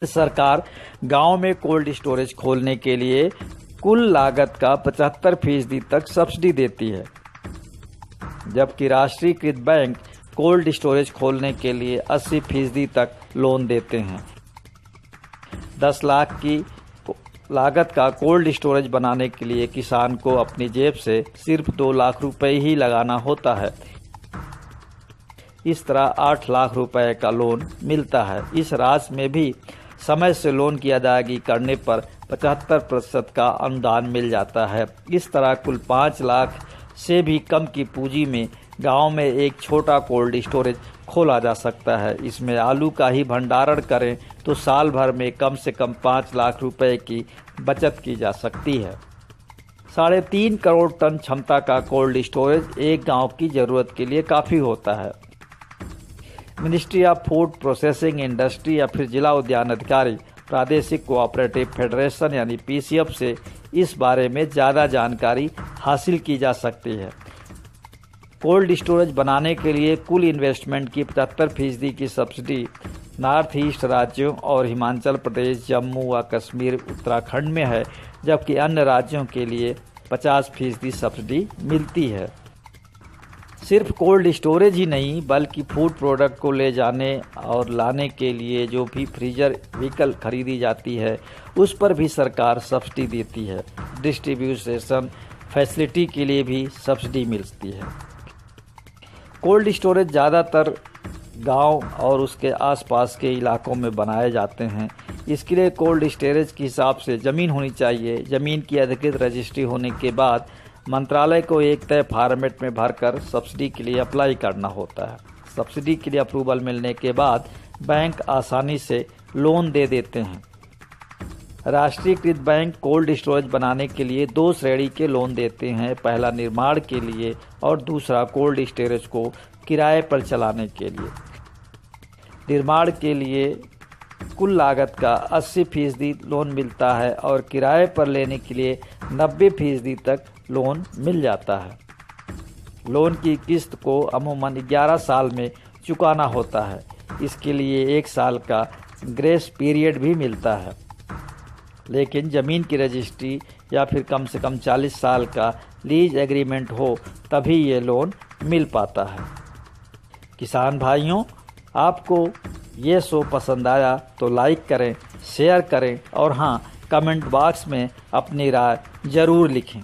सरकार गांव में कोल्ड स्टोरेज खोलने के लिए कुल लागत का 75% तक सब्सिडी देती है, जबकि राष्ट्रीयकृत बैंक कोल्ड स्टोरेज खोलने के लिए 80% तक लोन देते हैं। 10 लाख की लागत का कोल्ड स्टोरेज बनाने के लिए किसान को अपनी जेब से सिर्फ 2 लाख रुपए ही लगाना होता है। इस तरह 8 लाख रुपए का लोन मिलता है। इस राशि में भी समय से लोन की अदायगी करने पर 75% का अनुदान मिल जाता है। इस तरह कुल 5 लाख से भी कम की पूंजी में गांव में एक छोटा कोल्ड स्टोरेज खोला जा सकता है। इसमें आलू का ही भंडारण करें तो साल भर में कम से कम 5 लाख रुपए की बचत की जा सकती है। 3.5 करोड़ टन क्षमता का कोल्ड स्टोरेज एक गांव की जरूरत के लिए काफ़ी होता है। Ministry of food processing industry या फिर जिला उद्यान अधिकारी प्रादेशिक कोऑपरेटिव फेडरेशन यानी पीसीएफ से इस बारे में ज़्यादा जानकारी हासिल की जा सकती है। कोल्ड स्टोरेज बनाने के लिए कुल इन्वेस्टमेंट की 75% की सब्सिडी नॉर्थ ईस्ट राज्यों और हिमाचल प्रदेश, जम्मू व कश्मीर, उत्तराखंड में है, जबकि अन्य राज्यों के लिए 50% सब्सिडी मिलती है। सिर्फ कोल्ड स्टोरेज ही नहीं बल्कि फूड प्रोडक्ट को ले जाने और लाने के लिए जो भी फ्रीजर व्हीकल खरीदी जाती है उस पर भी सरकार सब्सिडी देती है। डिस्ट्रीब्यूशन फैसिलिटी के लिए भी सब्सिडी मिलती है। कोल्ड स्टोरेज ज़्यादातर गांव और उसके आसपास के इलाकों में बनाए जाते हैं। इसके लिए कोल्ड स्टोरेज के हिसाब से ज़मीन होनी चाहिए। ज़मीन की अधिकृत रजिस्ट्री होने के बाद मंत्रालय को एक तय फॉर्मेट में भरकर सब्सिडी के लिए अप्लाई करना होता है। सब्सिडी के लिए अप्रूवल मिलने के बाद बैंक आसानी से लोन दे देते हैं। राष्ट्रीयकृत बैंक कोल्ड स्टोरेज बनाने के लिए 2 श्रेणी के लोन देते हैं। पहला निर्माण के लिए और दूसरा कोल्ड स्टोरेज को किराए पर चलाने के लिए। निर्माण के लिए कुल लागत का 80% लोन मिलता है और किराए पर लेने के लिए 90% तक लोन मिल जाता है। लोन की किस्त को अमूमन 11 साल में चुकाना होता है। इसके लिए 1 साल का ग्रेस पीरियड भी मिलता है, लेकिन ज़मीन की रजिस्ट्री या फिर कम से कम 40 साल का लीज एग्रीमेंट हो तभी ये लोन मिल पाता है। किसान भाइयों, आपको ये शो पसंद आया तो लाइक करें, शेयर करें और हाँ, कमेंट बॉक्स में अपनी राय ज़रूर लिखें।